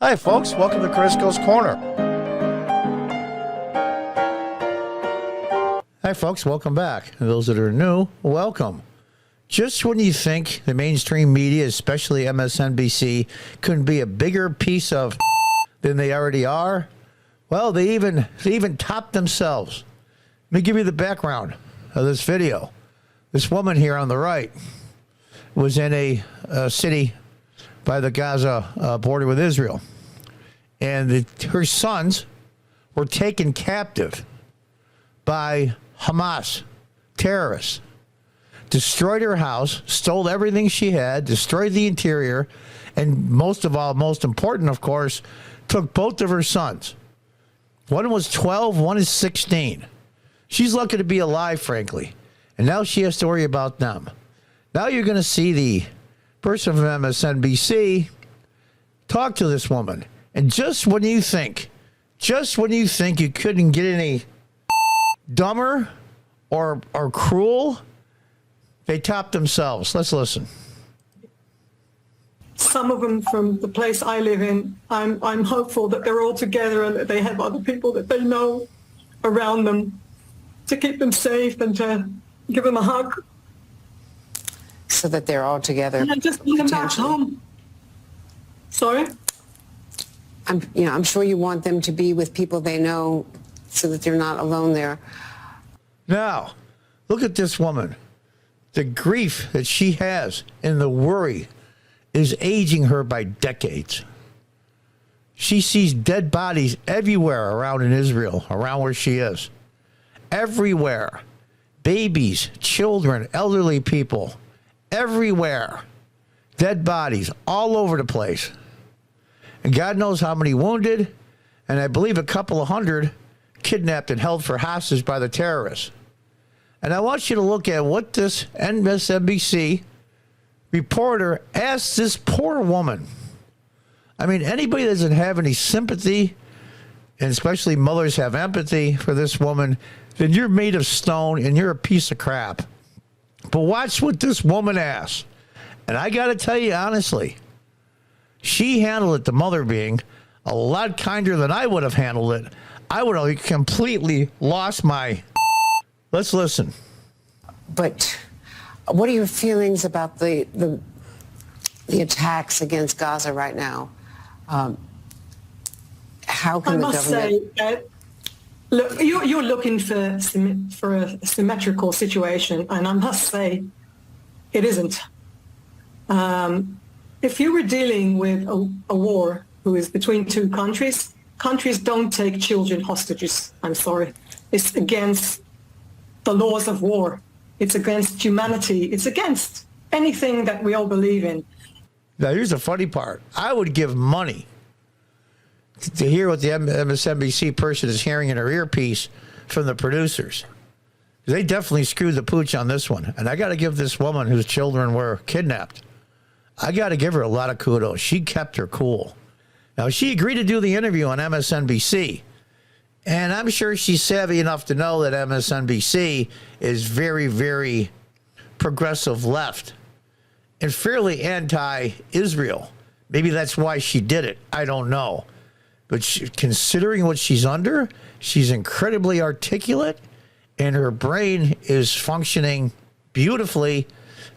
Hi, folks. Welcome to Crisco's Corner. Hi, folks. Welcome back. And those that are new, welcome. Just when you think the mainstream media, especially MSNBC, couldn't be a bigger piece of than they already are, well, they even topped themselves. Let me give you the background of this video. This woman here on the right was in a city by the Gaza border with Israel. And her sons were taken captive by Hamas terrorists. Destroyed her house, stole everything she had, destroyed the interior, and most of all, most important, of course, took both of her sons. One was 12, one is 16. She's lucky to be alive, frankly. And now she has to worry about them. Now you're going to see the person from MSNBC talk to this woman. And just when you think you couldn't get any dumber or cruel, they topped themselves. Let's listen. Some of them from the place I live in, I'm hopeful that they're all together and that they have other people that they know around them to keep them safe and to give them a hug. So that they're all together. And just bring them back home. Sorry? I'm sure you want them to be with people they know so that they're not alone there. Now, look at this woman. The grief that she has and the worry is aging her by decades. She sees dead bodies everywhere around in Israel, around where she is. Everywhere. Babies, children, elderly people. Everywhere. Dead bodies all over the place. And God knows how many wounded, and I believe a couple of hundred kidnapped and held for hostage by the terrorists. And I want you to look at what this MSNBC reporter asked this poor woman. I mean, anybody that doesn't have any sympathy, and especially mothers have empathy for this woman, then you're made of stone and you're a piece of crap. But watch what this woman asked. And I got to tell you honestly, she handled it, the mother being, a lot kinder than I would have handled it. I would have completely lost my... Let's listen. But what are your feelings about the attacks against Gaza right now? How can I the must government... say, look, you're looking for a symmetrical situation, and I must say it isn't. If you were dealing with a war who is between two countries, countries don't take children hostages. I'm sorry. It's against the laws of war. It's against humanity. It's against anything that we all believe in. Now, here's the funny part. I would give money to hear what the MSNBC person is hearing in her earpiece from the producers. They definitely screwed the pooch on this one. And I got to give this woman whose children were kidnapped, I got to give her a lot of kudos. She kept her cool. Now, she agreed to do the interview on MSNBC. And I'm sure she's savvy enough to know that MSNBC is very, very progressive left and fairly anti-Israel. Maybe that's why she did it. I don't know. But considering what she's under, she's incredibly articulate, and her brain is functioning beautifully,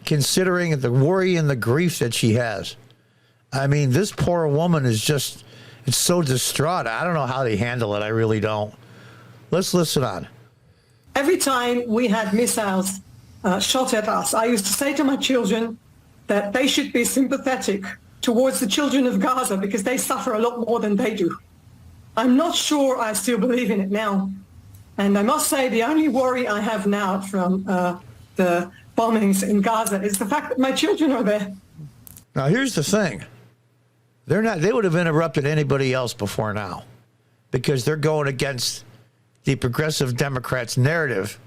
considering the worry and the grief that she has. I mean, this poor woman is just, it's so distraught. I don't know how they handle it. I really don't. Let's listen on. Every time we had missiles shot at us, I used to say to my children that they should be sympathetic towards the children of Gaza because they suffer a lot more than they do. I'm not sure I still believe in it now. And I must say the only worry I have now from the bombings in Gaza is the fact that my children are there. Now, here's the thing. They would have interrupted anybody else before now because they're going against the progressive Democrats' narrative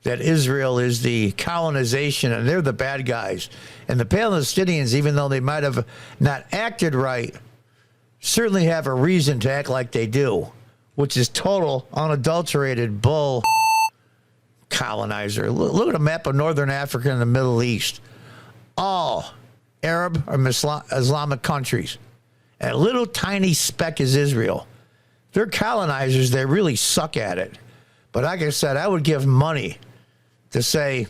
that Israel is the colonization and they're the bad guys. And the Palestinians, even though they might have not acted right, certainly have a reason to act like they do, which is total, unadulterated bull colonizer. Look at a map of northern Africa and the Middle East. All Arab or Islamic countries. A little tiny speck is Israel. They're colonizers. They really suck at it. But like I said, I would give money to say,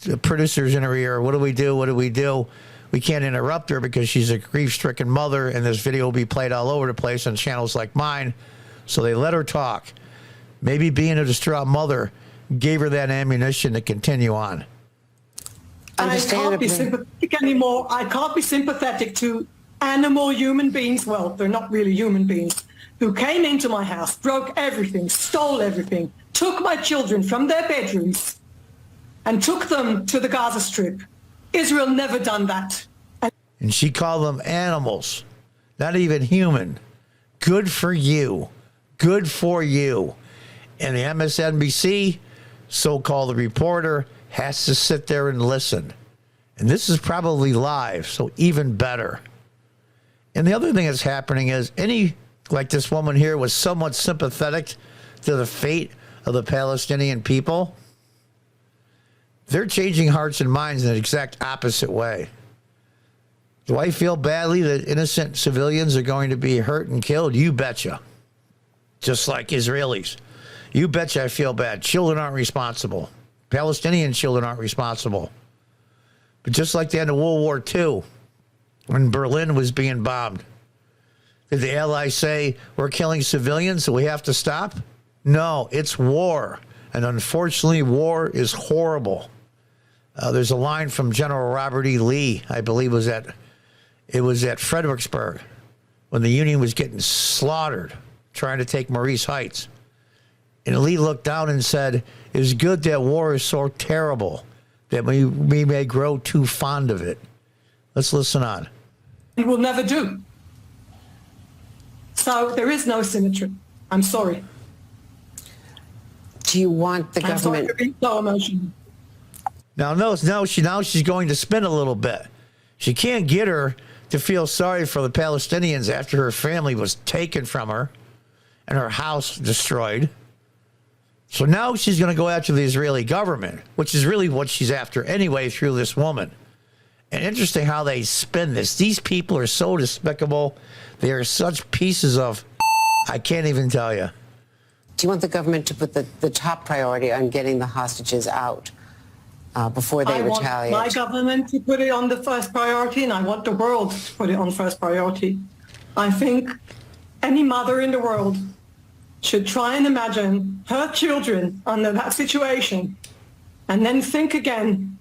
the producers in her ear, what do we do? What do we do? We can't interrupt her because she's a grief-stricken mother, and this video will be played all over the place on channels like mine. So they let her talk. Maybe being a distraught mother gave her that ammunition to continue on. I can't be sympathetic anymore. I can't be sympathetic to animal human beings. Well, they're not really human beings, who came into my house, broke everything, stole everything, took my children from their bedrooms and took them to the Gaza Strip. Israel never done that. And she called them animals, not even human. Good for you. Good for you. And the MSNBC, so-called reporter, has to sit there and listen. And this is probably live, so even better. And the other thing that's happening is like this woman here was somewhat sympathetic to the fate of the Palestinian people. They're changing hearts and minds in the exact opposite way. Do I feel badly that innocent civilians are going to be hurt and killed? You betcha. Just like Israelis. You betcha I feel bad. Children aren't responsible. Palestinian children aren't responsible. But just like the end of World War II, when Berlin was being bombed, did the Allies say, we're killing civilians, so we have to stop? No, it's war. And unfortunately, war is horrible. There's a line from General Robert E. Lee, I believe it was at Fredericksburg, when the Union was getting slaughtered, trying to take Maurice Heights. And Lee looked down and said, it's good that war is so terrible that we may grow too fond of it. Let's listen on. We will never do. So there is no symmetry. I'm sorry. Do you want the government? I'm sorry to be so emotional. Now she's going to spin a little bit. She can't get her to feel sorry for the Palestinians after her family was taken from her and her house destroyed. So now she's going to go after the Israeli government, which is really what she's after anyway through this woman. And interesting how they spin this. These people are so despicable. They are such pieces of, I can't even tell you. Do you want the government to put the top priority on getting the hostages out before they retaliate? I want my government to put it on the first priority, and I want the world to put it on first priority. I think any mother in the world should try and imagine her children under that situation and then think again.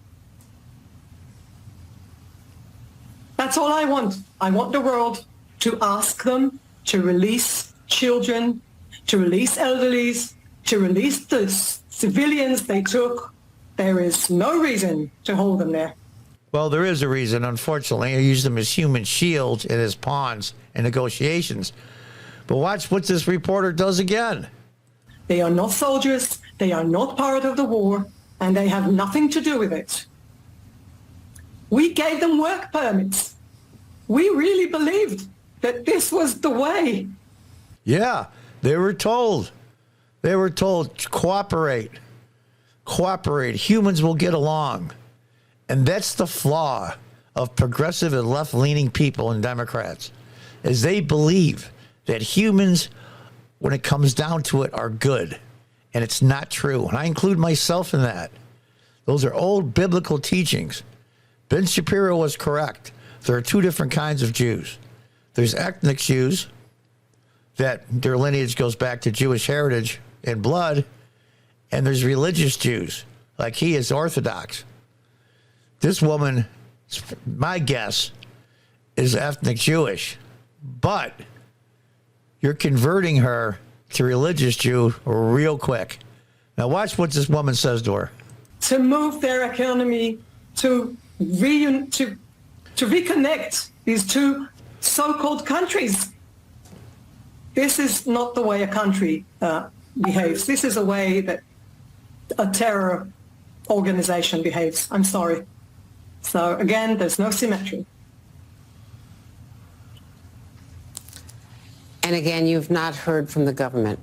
That's all I want. I want the world to ask them to release children, to release elderlies, to release the civilians they took. There is no reason to hold them there. Well, there is a reason, unfortunately. I use them as human shields and as pawns in negotiations. But watch what this reporter does again. They are not soldiers, they are not part of the war, and they have nothing to do with it. We gave them work permits. We really believed that this was the way. Yeah, they were told. They were told, cooperate. Cooperate. Humans will get along. And that's the flaw of progressive and left-leaning people and Democrats, is they believe that humans, when it comes down to it, are good. And it's not true. And I include myself in that. Those are old biblical teachings. Ben Shapiro was correct. There are two different kinds of Jews. There's ethnic Jews, that their lineage goes back to Jewish heritage and blood. And there's religious Jews, like he is Orthodox. This woman, my guess, is ethnic Jewish. But you're converting her to religious Jew real quick. Now watch what this woman says to her. To move their economy, to reconnect these two so-called countries. This is not the way a country behaves. This is a way that a terror organization behaves. I'm sorry. So again, there's no symmetry. And again, you've not heard from the government.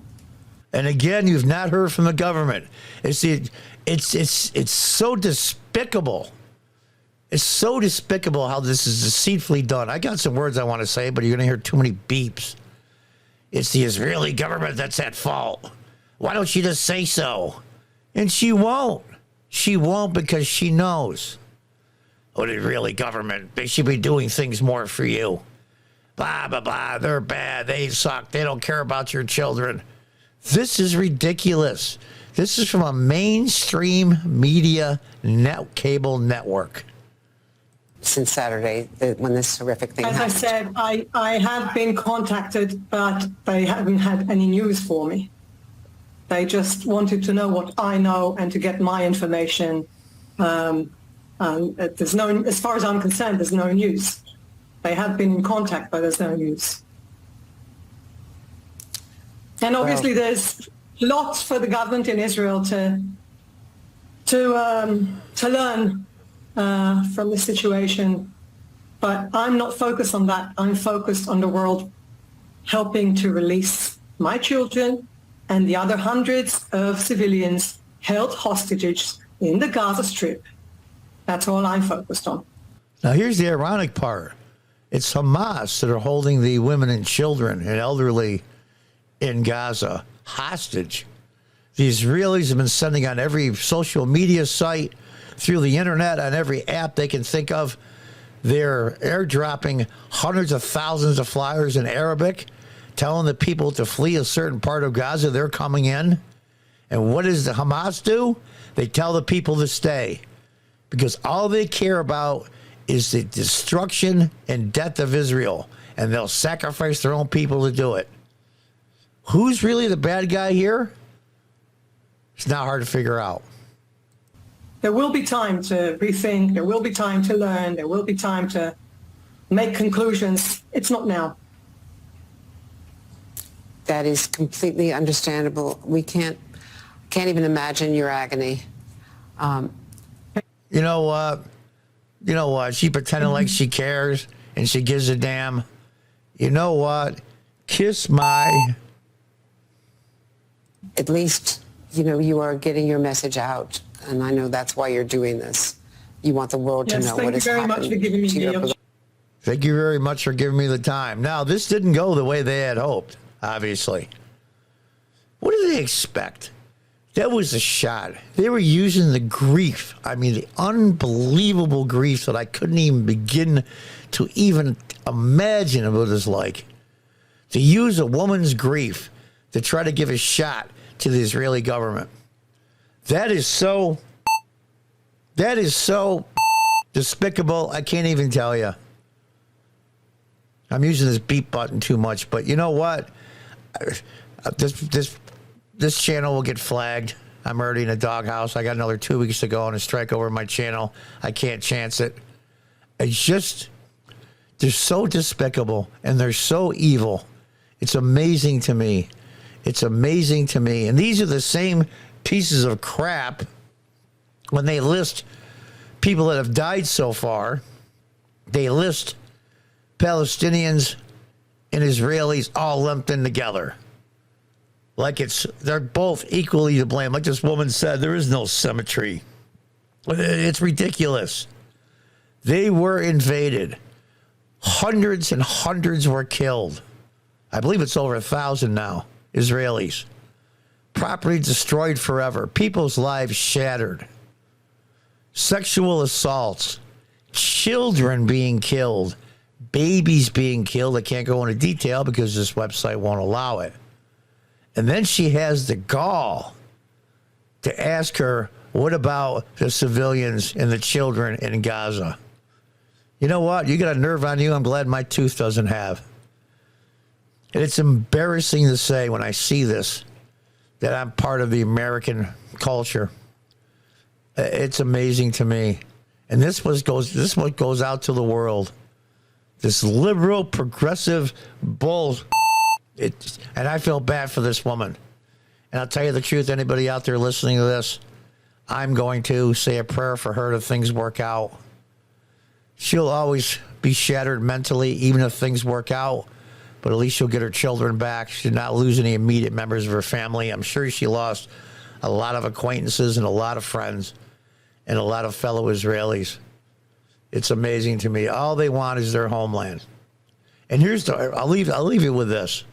And again, you've not heard from the government. It's so despicable. It's so despicable how this is deceitfully done. I got some words I want to say, but you're going to hear too many beeps. It's the Israeli government that's at fault. Why don't you just say so? And she won't. She won't because she knows. Oh, the Israeli government, they should be doing things more for you. Blah, blah, blah. They're bad. They suck. They don't care about your children. This is ridiculous. This is from a mainstream media cable network. Since Saturday, when this horrific thing happened. As I said, I have been contacted, but they haven't had any news for me. They just wanted to know what I know and to get my information. There's no, as far as I'm concerned, there's no news. They have been in contact, but there's no news. And obviously, there's lots for the government in Israel to learn from the situation, but I'm not focused on that. I'm focused on the world helping to release my children and the other hundreds of civilians held hostages in the Gaza Strip. That's all I'm focused on. Now, here's the ironic part. It's Hamas that are holding the women and children and elderly in Gaza hostage. The Israelis have been sending on every social media site, through the internet, on every app they can think of. They're airdropping hundreds of thousands of flyers in Arabic, telling the people to flee a certain part of Gaza. They're coming in. And what does the Hamas do? They tell the people to stay, because all they care about is the destruction and death of Israel, and they'll sacrifice their own people to do it. Who's really the bad guy here? It's not hard to figure out. There will be time to rethink. There will be time to learn. There will be time to make conclusions. It's not now. That is completely understandable. We can't even imagine your agony. You know what? You know what? She pretending like she cares and she gives a damn. You know what? Kiss my... At least, you are getting your message out. And I know that's why you're doing this. You want the world to know what has happened. Thank you very much for giving me the opportunity. Thank you very much for giving me the time. Now, this didn't go the way they had hoped, obviously. What did they expect? That was a shot. They were using the grief. I mean, the unbelievable grief that I couldn't even begin to even imagine what it was like. To use a woman's grief to try to give a shot to the Israeli government. That is so despicable. I can't even tell you. I'm using this beep button too much, but you know what? This channel will get flagged. I'm already in a doghouse. I got another 2 weeks to go on a strike over my channel. I can't chance it. It's just, they're so despicable and they're so evil. It's amazing to me. It's amazing to me. And these are the same pieces of crap when they list people that have died so far. They list Palestinians and Israelis all lumped in together. Like they're both equally to blame. Like this woman said, there is no symmetry. It's ridiculous. They were invaded. Hundreds and hundreds were killed. I believe it's over 1,000 now, Israelis. Property destroyed forever. People's lives shattered. Sexual assaults. Children being killed. Babies being killed. I can't go into detail because this website won't allow it. And then she has the gall to ask her, what about the civilians and the children in Gaza? You know what? You got a nerve on you I'm glad my tooth doesn't have. And it's embarrassing to say when I see this that I'm part of the American culture. It's amazing to me. And this what goes out to the world. This liberal, progressive bull. And I feel bad for this woman. And I'll tell you the truth, anybody out there listening to this, I'm going to say a prayer for her if things work out. She'll always be shattered mentally, even if things work out. But at least she'll get her children back. She did not lose any immediate members of her family. I'm sure she lost a lot of acquaintances and a lot of friends and a lot of fellow Israelis. It's amazing to me. All they want is their homeland. And I'll leave you with this.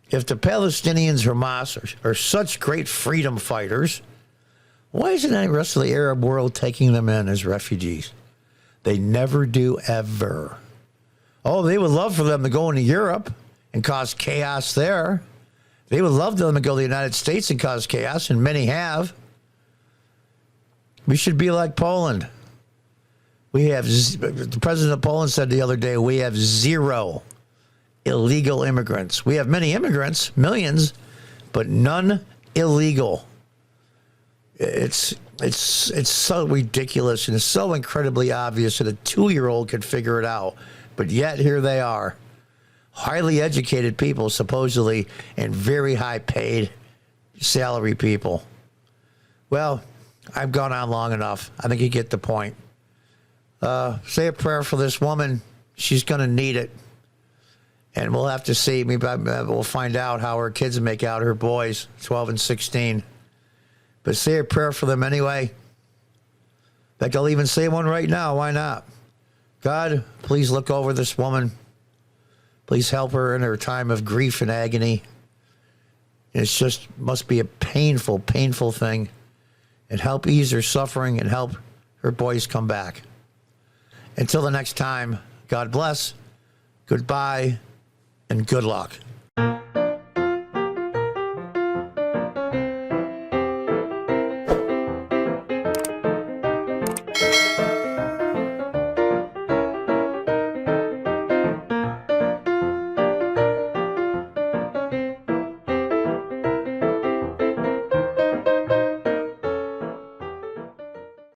If the Palestinians, Hamas, are such great freedom fighters, why isn't the rest of the Arab world taking them in as refugees? They never do, ever. Oh, they would love for them to go into Europe and cause chaos there. They would love them to go to the United States and cause chaos, and many have. We should be like Poland. The president of Poland said the other day, we have 0 illegal immigrants. We have many immigrants, millions, but none illegal. It's so ridiculous, and it's so incredibly obvious that a 2-year-old could figure it out. But yet here they are, highly educated people, supposedly, and very high paid salary people. Well, I've gone on long enough. I think you get the point. Say a prayer for this woman. She's going to need it. And we'll have to see. Maybe we'll find out how her kids make out, her boys, 12 and 16. But say a prayer for them anyway. In fact, I'll even say one right now. Why not? God, please look over this woman. Please help her in her time of grief and agony. It's just must be a painful, painful thing. And help ease her suffering and help her boys come back. Until the next time, God bless, goodbye, and good luck.